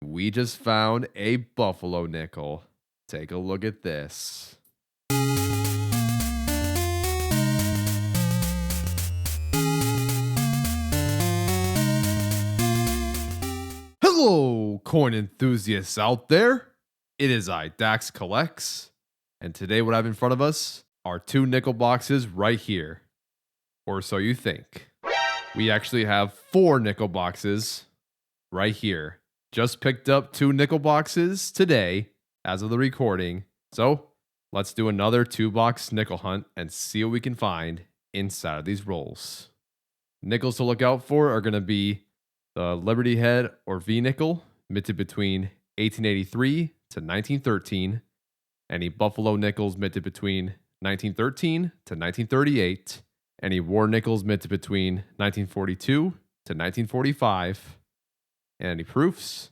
we just found a buffalo nickel. Take a look at this. Hello, coin enthusiasts out there. It is I, Dax Collects, and today what I have in front of us are two nickel boxes right here. Or so you think. We actually have 4 nickel boxes right here. Just picked up 2 nickel boxes today as of the recording. So let's do another 2-box nickel hunt and see what we can find inside of these rolls. Nickels to look out for are going to be the Liberty Head or V nickel, minted between 1883 to 1913. Any Buffalo nickels minted between 1913 to 1938. Any War nickels minted between 1942 to 1945. And any proofs,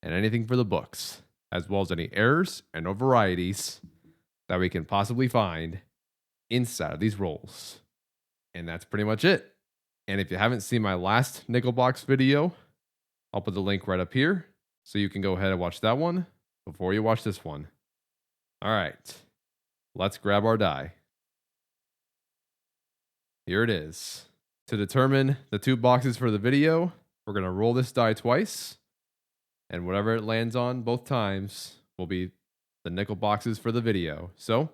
and anything for the books, as well as any errors and or varieties that we can possibly find inside of these rolls. And that's pretty much it. And if you haven't seen my last nickel box video, I'll put the link right up here, so you can go ahead and watch that one before you watch this one. All right, let's grab our die. Here it is. To determine the 2 boxes for the video, we're going to roll this die twice, and whatever it lands on both times will be the nickel boxes for the video. So,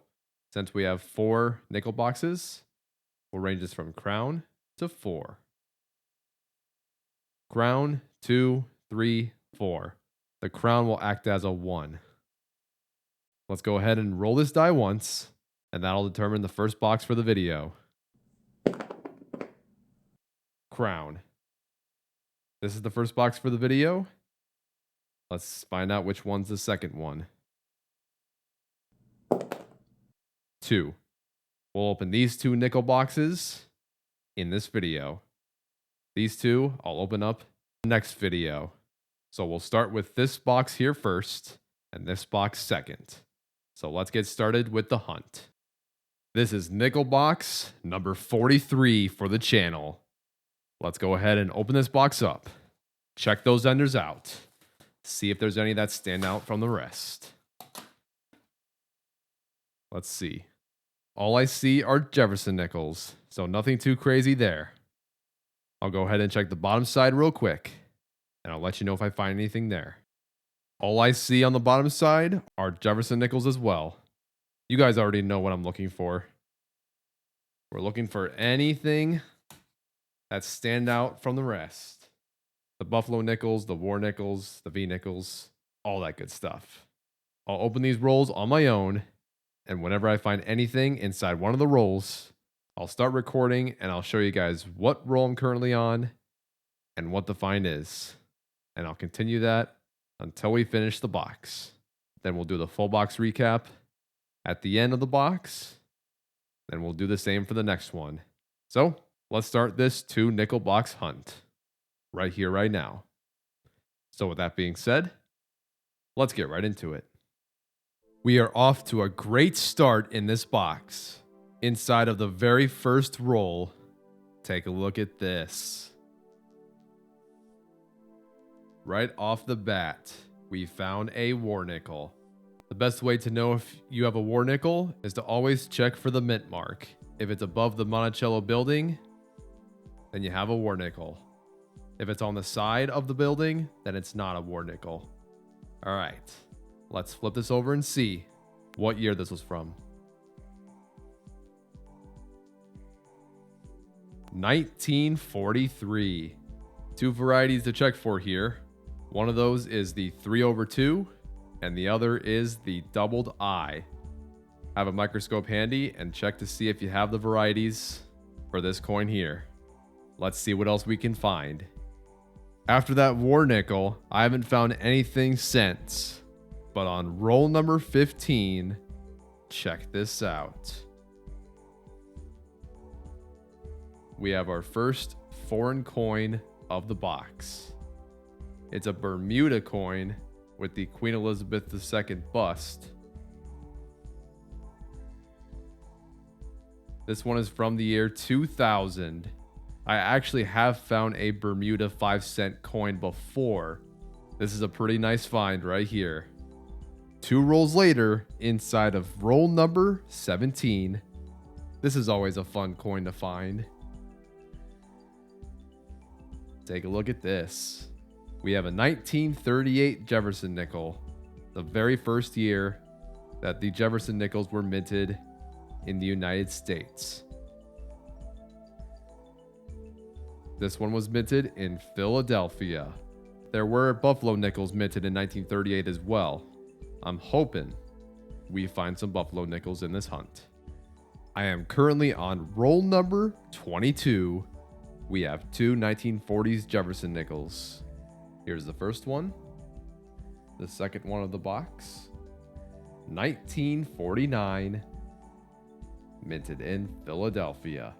since we have 4 nickel boxes, we'll range this from crown to 4. Crown, 2, 3, 4. The crown will act as a 1. Let's go ahead and roll this die once, and that'll determine the first box for the video. Crown. This is the first box for the video. Let's find out which one's the second one. 2. We'll open these 2 nickel boxes in this video. These 2 I'll open up next video. So we'll start with this box here first and this box second. So let's get started with the hunt. This is nickel box number 43 for the channel. Let's go ahead and open this box up. Check those enders out. See if there's any that stand out from the rest. Let's see. All I see are Jefferson nickels, so nothing too crazy there. I'll go ahead and check the bottom side real quick, and I'll let you know if I find anything there. All I see on the bottom side are Jefferson nickels as well. You guys already know what I'm looking for. We're looking for anything that stand out from the rest. The Buffalo nickels, the War nickels, the V nickels, all that good stuff. I'll open these rolls on my own, and whenever I find anything inside one of the rolls, I'll start recording and I'll show you guys what roll I'm currently on and what the find is. And I'll continue that until we finish the box. Then we'll do the full box recap at the end of the box. Then we'll do the same for the next one. So let's start this 2 nickel box hunt right here, right now. So with that being said, let's get right into it. We are off to a great start in this box. Inside of the very first roll, take a look at this. Right off the bat, we found a War nickel. The best way to know if you have a War nickel is to always check for the mint mark. If it's above the Monticello building, then you have a War nickel. If it's on the side of the building, then it's not a War nickel. All right, let's flip this over and see what year this was from. 1943. 2 varieties to check for here. One of those is the 3/2, and the other is the doubled I. Have a microscope handy and check to see if you have the varieties for this coin here. Let's see what else we can find. After that War nickel, I haven't found anything since. But on roll number 15, check this out. We have our first foreign coin of the box. It's a Bermuda coin with the Queen Elizabeth II bust. This one is from the year 2000. I actually have found a Bermuda 5-cent coin before, This is a pretty nice find right here. 2 rolls later, inside of roll number 17. This is always a fun coin to find. Take a look at this. We have a 1938 Jefferson nickel, the very first year that the Jefferson nickels were minted in the United States. This one was minted in Philadelphia. There were Buffalo nickels minted in 1938 as well. I'm hoping we find some Buffalo nickels in this hunt. I am currently on roll number 22. We have 2 1940s Jefferson nickels. Here's the first one. The second one of the box. 1949. Minted in Philadelphia.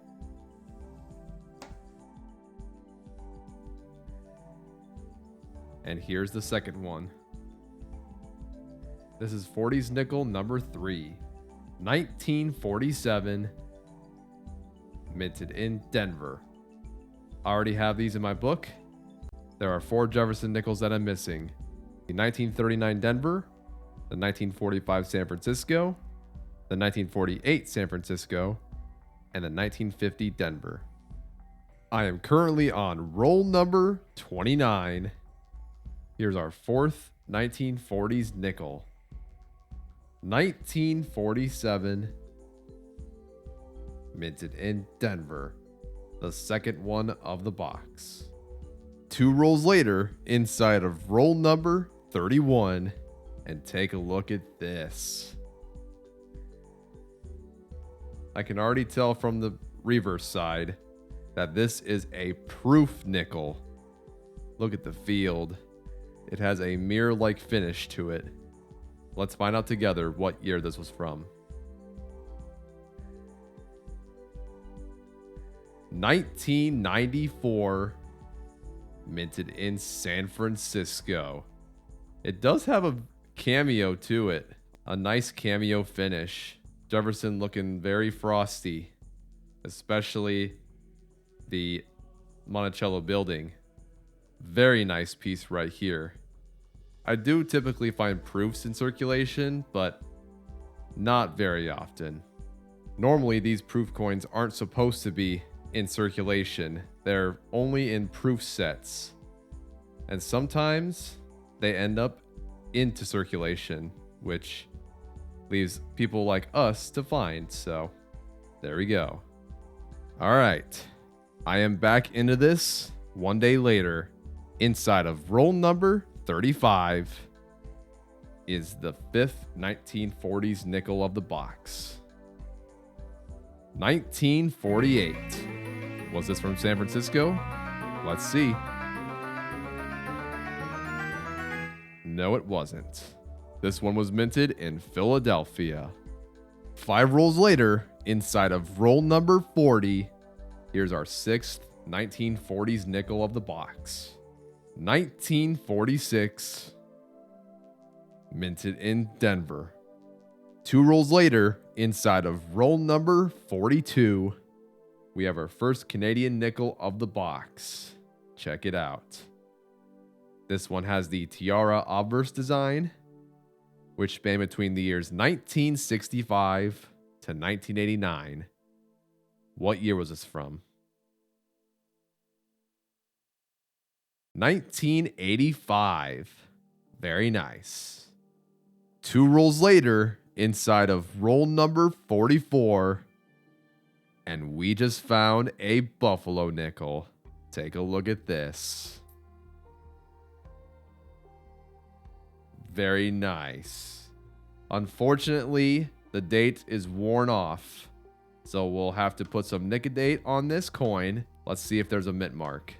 And here's the second one. This is 40s nickel number 3. 1947. Minted in Denver. I already have these in my book. There are 4 Jefferson nickels that I'm missing. The 1939 Denver, the 1945 San Francisco, the 1948 San Francisco, and the 1950 Denver. I am currently on roll number 29. Here's our 4th 1940s nickel. 1947. Minted in Denver. The second one of the box. 2 rolls later, inside of roll number 31. And take a look at this. I can already tell from the reverse side that this is a proof nickel. Look at the field. It has a mirror-like finish to it. Let's find out together what year this was from. 1994. Minted in San Francisco. It does have a cameo to it. A nice cameo finish. Jefferson looking very frosty. Especially the Monticello building. Very nice piece right here. I do typically find proofs in circulation, but not very often. Normally, these proof coins aren't supposed to be in circulation. They're only in proof sets. And sometimes they end up into circulation, which leaves people like us to find. So there we go. All right. I am back into this one day later. Inside of roll number 35 is the 5th 1940s nickel of the box. 1948. Was this from San Francisco? Let's see. No, it wasn't. This one was minted in Philadelphia. 5 rolls later, inside of roll number 40, here's our 6th 1940s nickel of the box. 1946. Minted in Denver. 2 rolls later, inside of roll number 42, we have our first Canadian nickel of the box. Check it out. This one has the tiara obverse design, which spanned between the years 1965 to 1989. What year was this from? 1985. Very nice. 2 rolls later, inside of roll number 44, and we just found a Buffalo nickel. Take a look at this. Very nice. Unfortunately, the date is worn off, so we'll have to put some nick date on this coin. Let's see if there's a mint mark.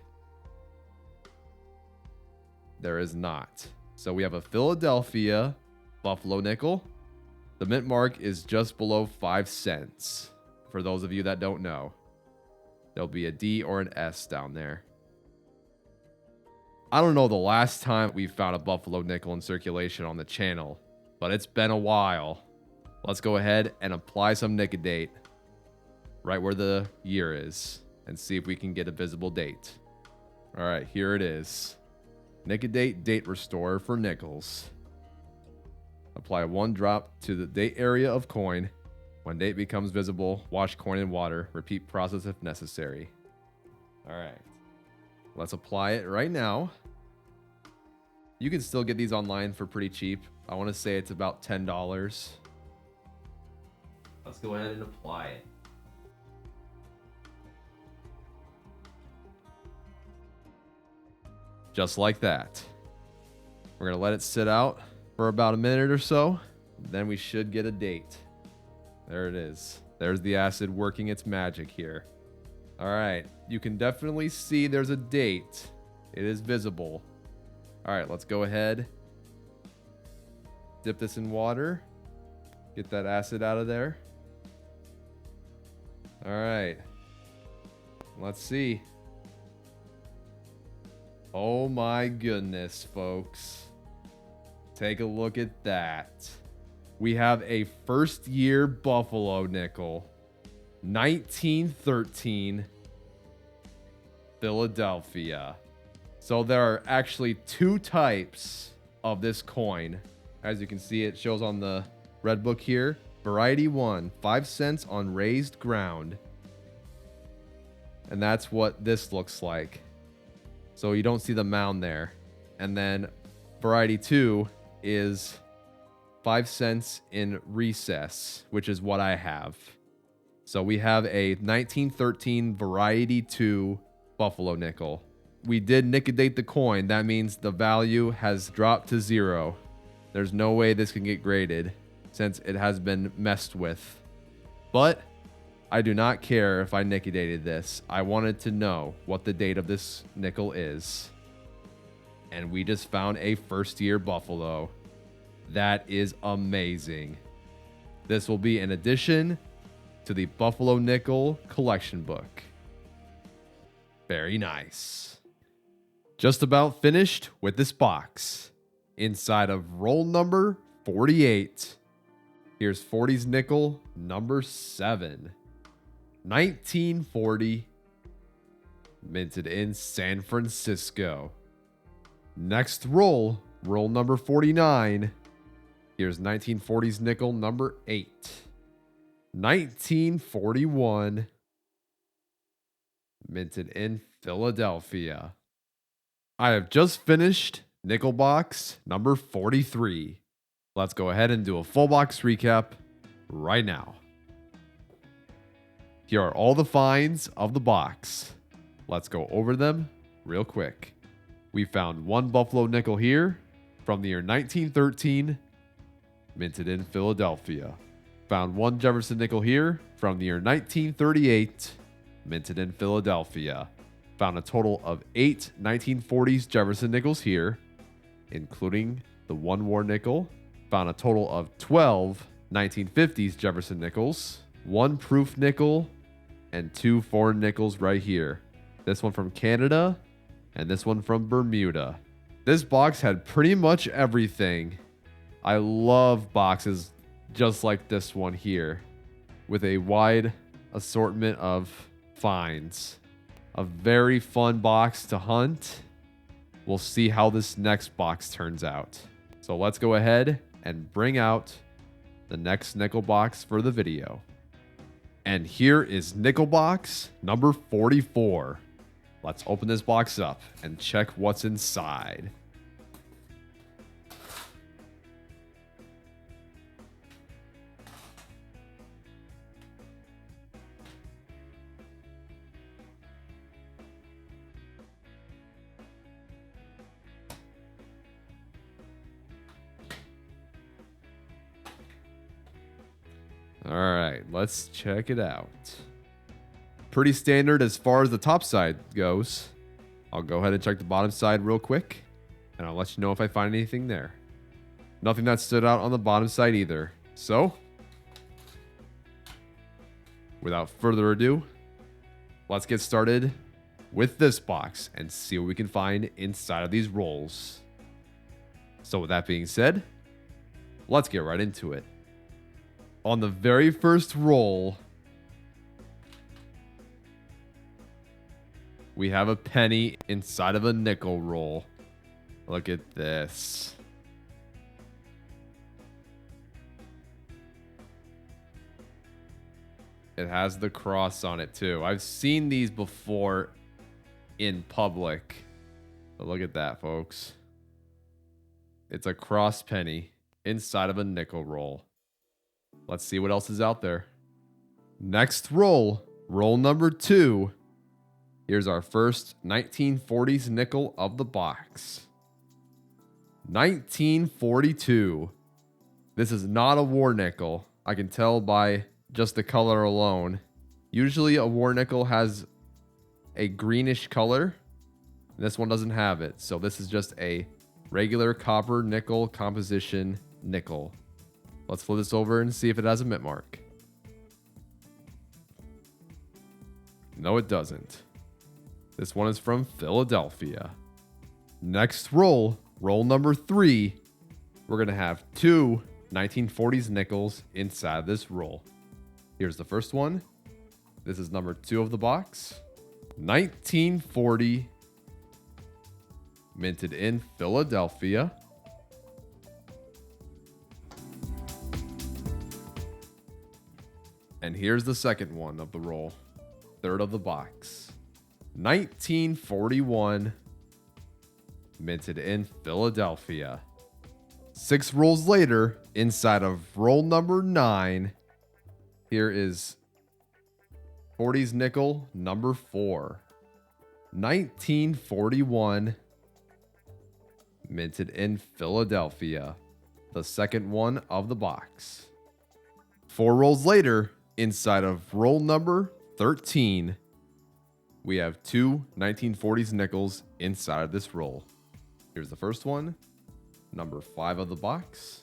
There is not. So we have a Philadelphia Buffalo nickel. The mint mark is just below 5 cents. For those of you that don't know, there'll be a D or an S down there. I don't know the last time we found a Buffalo nickel in circulation on the channel, but it's been a while. Let's go ahead and apply some nick date right where the year is and see if we can get a visible date. All right, here it is. Nicodate date restore for nickels. Apply 1 drop to the date area of coin. When date becomes visible, wash coin in water. Repeat process if necessary. Alright. Let's apply it right now. You can still get these online for pretty cheap. I want to say it's about $10. Let's go ahead and apply it. Just like that. We're going to let it sit out for about a minute or so. Then we should get a date. There it is. There's the acid working its magic here. All right. You can definitely see there's a date. It is visible. All right. Let's go ahead. Dip this in water. Get that acid out of there. All right. Let's see. Oh my goodness, folks. Take a look at that. We have a first year Buffalo nickel. 1913 Philadelphia. So there are actually 2 types of this coin. As you can see, it shows on the red book here. Variety 1, 5 cents on raised ground. And that's what this looks like. So you don't see the mound there. And then variety 2 is 5 cents in recess, which is what I have. So we have a 1913 variety 2 Buffalo nickel. We did nicodate the coin. That means the value has dropped to 0. There's no way this can get graded since it has been messed with. But I do not care if I nicodated this. I wanted to know what the date of this nickel is. And we just found a first year Buffalo. That is amazing. This will be an addition to the Buffalo Nickel collection book. Very nice. Just about finished with this box. Inside of roll number 48. Here's 40's nickel number 7. 1940. Minted in San Francisco. Next roll, roll number 49. Here's 1940's nickel number 8. 1941. Minted in Philadelphia. I have just finished nickel box number 43. Let's go ahead and do a full box recap right now. Here are all the finds of the box. Let's go over them real quick. We found 1 Buffalo nickel here from the year 1913, minted in Philadelphia. Found 1 Jefferson nickel here from the year 1938, minted in Philadelphia. Found a total of 8 1940s Jefferson nickels here, including the 1 war nickel. Found a total of 12 1950s Jefferson nickels, 1 proof nickel, and 2 foreign nickels right here. This one from Canada and this one from Bermuda. This box had pretty much everything. I love boxes just like this one here with a wide assortment of finds. A very fun box to hunt. We'll see how this next box turns out. So let's go ahead and bring out the next nickel box for the video. And here is nickel box number 44. Let's open this box up and check what's inside. All right, let's check it out. Pretty standard as far as the top side goes. I'll go ahead and check the bottom side real quick, and I'll let you know if I find anything there. Nothing that stood out on the bottom side either. So, without further ado, let's get started with this box and see what we can find inside of these rolls. So with that being said, let's get right into it. On the very first roll, we have a penny inside of a nickel roll. Look at this. It has the cross on it too. I've seen these before in public. But look at that, folks. It's a cross penny inside of a nickel roll. Let's see what else is out there. Next roll, roll number 2. Here's our first 1940s nickel of the box. 1942. This is not a war nickel. I can tell by just the color alone. Usually a war nickel has a greenish color. This one doesn't have it. So this is just a regular copper nickel composition nickel. Let's flip this over and see if it has a mint mark. No, it doesn't. This one is from Philadelphia. Next roll, roll number 3. We're going to have 2 1940s nickels inside this roll. Here's the first one. This is number 2 of the box. 1940, minted in Philadelphia. And here's the second one of the roll. Third of the box. 1941, minted in Philadelphia. 6 rolls later, inside of roll number 9, here is 40s nickel number 4. 1941, minted in Philadelphia. The second one of the box. 4 rolls later, inside of roll number 13, we have 2 1940s nickels inside of this roll. Here's the first one, number 5 of the box.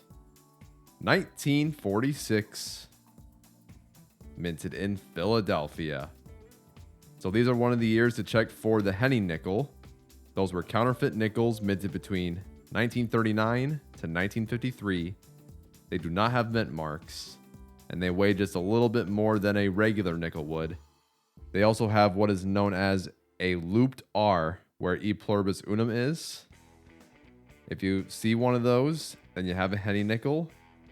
1946, minted in Philadelphia. So these are one of the years to check for the Henny nickel. Those were counterfeit nickels minted between 1939 to 1953. They do not have mint marks, and they weigh just a little bit more than a regular nickel would. They also have what is known as a looped R, where E pluribus unum is. If you see one of those, then you have a Henny nickel.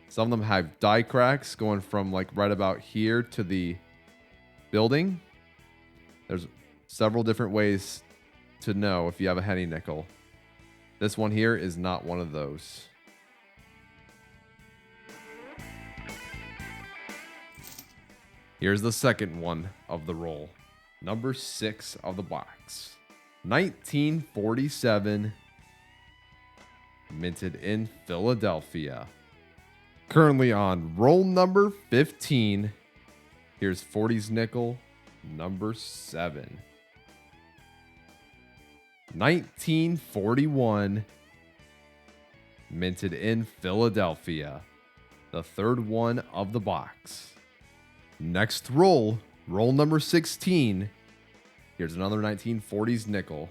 Some of them have die cracks going from like right about here to the building. There's several different ways to know if you have a Henny nickel. This one here is not one of those. Here's the second one of the roll. Number 6 of the box. 1947, minted in Philadelphia. Currently on roll number 15. Here's 40s nickel number 7. 1941, minted in Philadelphia. The third one of the box. Next roll, roll number 16. Here's another 1940s nickel.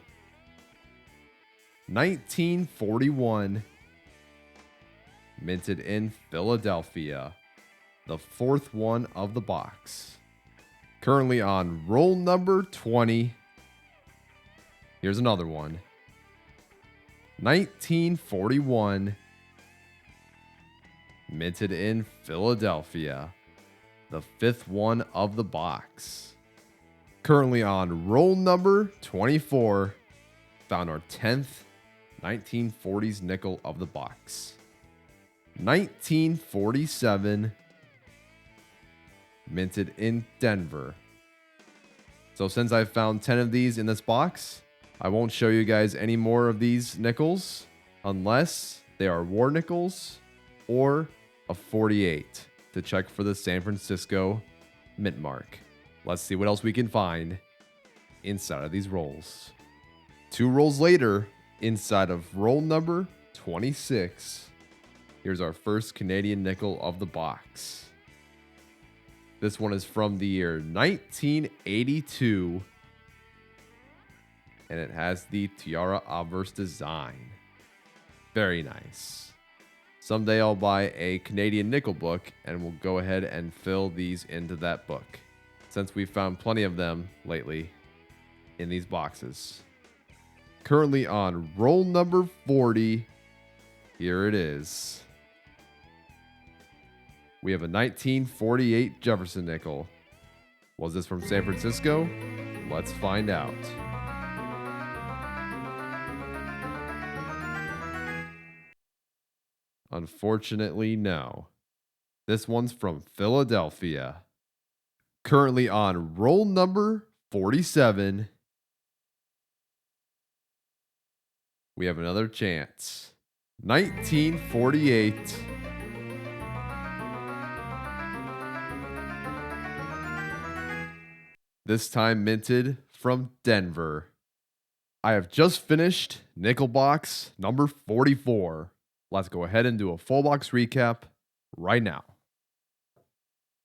1941, minted in Philadelphia. The fourth one of the box. Currently on roll number 20. Here's another one. 1941, minted in Philadelphia. The fifth one of the box. Currently on roll number 24. Found our 10th 1940s nickel of the box. 1947, minted in Denver. So since I've found 10 of these in this box, I won't show you guys any more of these nickels unless they are war nickels or a 48 to check for the San Francisco mint mark. Let's see what else we can find inside of these rolls. 2 rolls later, inside of roll number 26, here's our first Canadian nickel of the box. This one is from the year 1982, and it has the tiara obverse design. Very nice. Someday I'll buy a Canadian nickel book and we'll go ahead and fill these into that book, since we've found plenty of them lately in these boxes. Currently on roll number 40. Here it is. We have a 1948 Jefferson nickel. Was this from San Francisco? Let's find out. Unfortunately, no. This one's from Philadelphia. Currently on roll number 47. We have another chance. 1948. This time minted from Denver. I have just finished nickel box number 44. Let's go ahead and do a full box recap right now.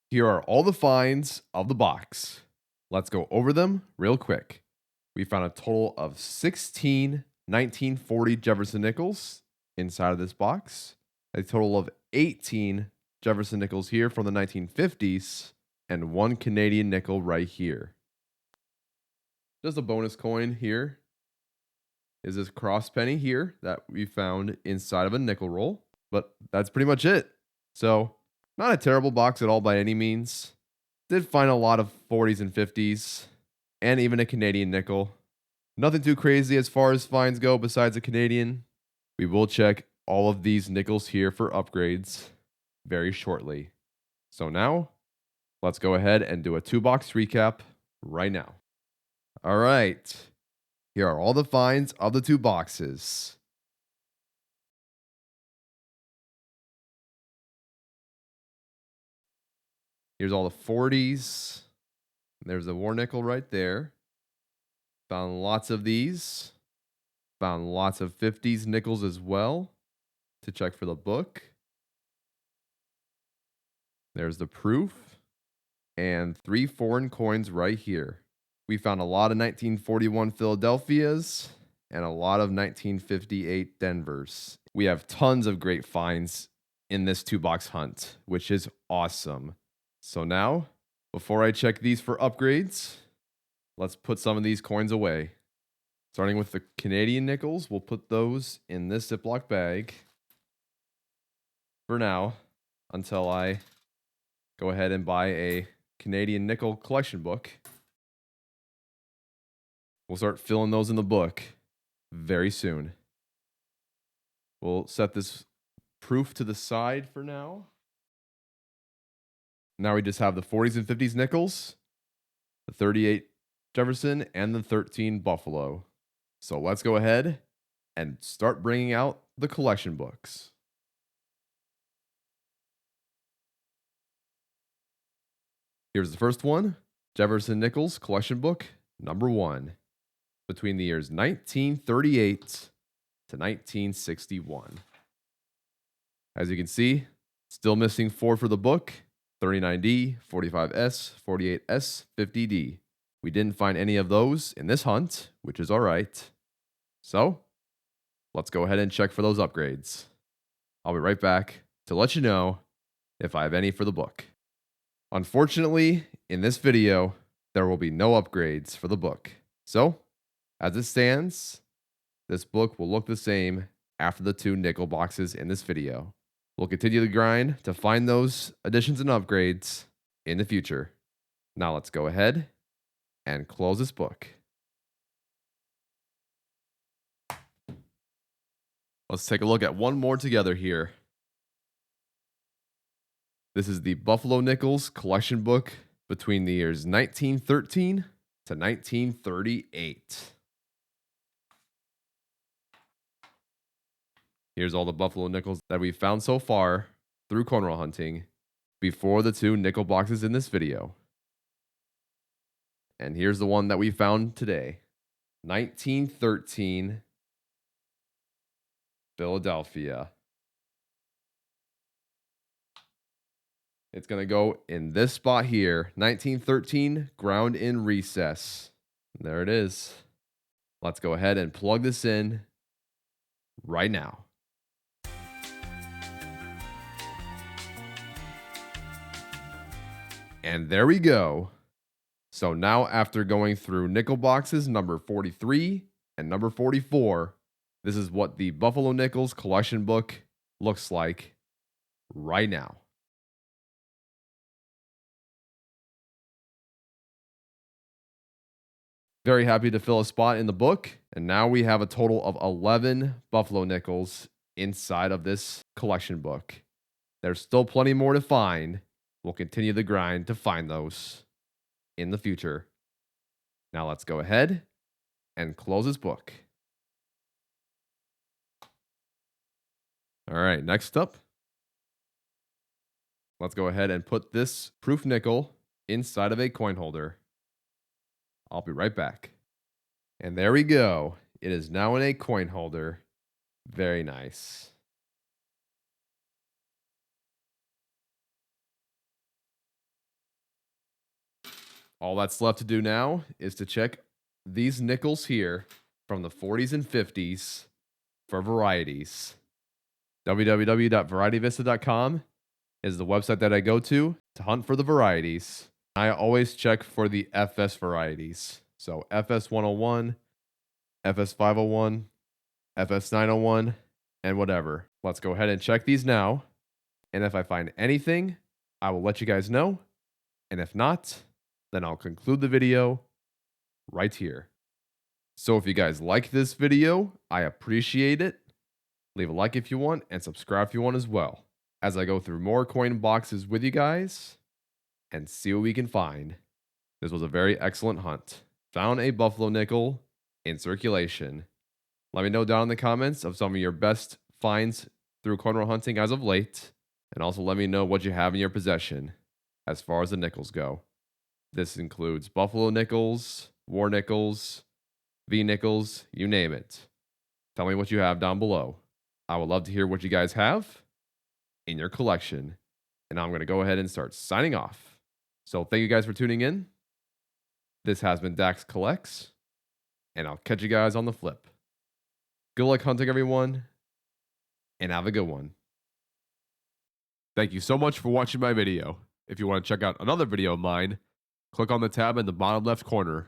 Here are all the finds of the box. Let's go over them real quick. We found a total of 16 1940 Jefferson nickels inside of this box, a total of 18 Jefferson nickels here from the 1950s, and one Canadian nickel right here. Just a bonus coin here is this cross penny here that we found inside of a nickel roll, but that's pretty much it. So, not a terrible box at all by any means. Did find a lot of 40s and 50s, and even a Canadian nickel. Nothing too crazy as far as finds go besides a Canadian. We will check all of these nickels here for upgrades very shortly. So now, let's go ahead and do a 2-box recap right now. All right, here are all the finds of the 2 boxes. Here's all the 40s. There's a war nickel right there. Found lots of these. Found lots of 50s nickels as well to check for the book. There's the proof. And 3 foreign coins right here. We found a lot of 1941 Philadelphias and a lot of 1958 Denvers. We have tons of great finds in this 2-box hunt, which is awesome. So now, before I check these for upgrades, let's put some of these coins away. Starting with the Canadian nickels, we'll put those in this Ziploc bag for now until I go ahead and buy a Canadian nickel collection book. We'll start filling those in the book very soon. We'll set this proof to the side for now. Now we just have the 40s and 50s nickels, the 38 Jefferson, and the 13 Buffalo. So let's go ahead and start bringing out the collection books. Here's the first one, Jefferson Nickels Collection Book number 1, between the years 1938 to 1961. As you can see, still missing 4 for the book, 39D, 45S, 48S, 50D. We didn't find any of those in this hunt, which is all right. So, let's go ahead and check for those upgrades. I'll be right back to let you know if I have any for the book. Unfortunately, in this video, there will be no upgrades for the book. So, as it stands, this book will look the same after the 2 nickel boxes in this video. We'll continue the grind to find those additions and upgrades in the future. Now let's go ahead and close this book. Let's take a look at one more together here. This is the Buffalo Nickels Collection Book between the years 1913 to 1938. Here's all the Buffalo nickels that we've found so far through cornrow hunting before the 2 nickel boxes in this video. And here's the one that we found today. 1913 Philadelphia. It's going to go in this spot here. 1913 ground in recess. There it is. Let's go ahead and plug this in right now. And there we go. So now after going through nickel boxes number 43 And number 44, this is what the Buffalo Nickels collection book looks like right now. Very happy to fill a spot in the book. And now we have a total of 11 Buffalo Nickels inside of this collection book. There's still plenty more to find. We'll continue the grind to find those in the future. Now let's go ahead and close this book. All right, next up, let's go ahead and put this proof nickel inside of a coin holder. I'll be right back. And there we go. It is now in a coin holder. Very nice. All that's left to do now is to check these nickels here from the 40s and 50s for varieties. www.varietyvista.com is the website that I go to hunt for the varieties. I always check for the FS varieties. So FS 101, FS 501, FS 901, and whatever. Let's go ahead and check these now. And if I find anything, I will let you guys know. And if not, then I'll conclude the video right here. So if you guys like this video, I appreciate it. Leave a like if you want and subscribe if you want as well, as I go through more coin boxes with you guys and see what we can find. This was a very excellent hunt. Found a Buffalo nickel in circulation. Let me know down in the comments of some of your best finds through coin roll hunting as of late, and also let me know what you have in your possession as far as the nickels go. This includes Buffalo nickels, War nickels, V nickels, you name it. Tell me what you have down below. I would love to hear what you guys have in your collection. And I'm going to go ahead and start signing off. So thank you guys for tuning in. This has been Dax Collects, and I'll catch you guys on the flip. Good luck hunting, everyone, and have a good one. Thank you so much for watching my video. If you want to check out another video of mine, click on the tab in the bottom left corner.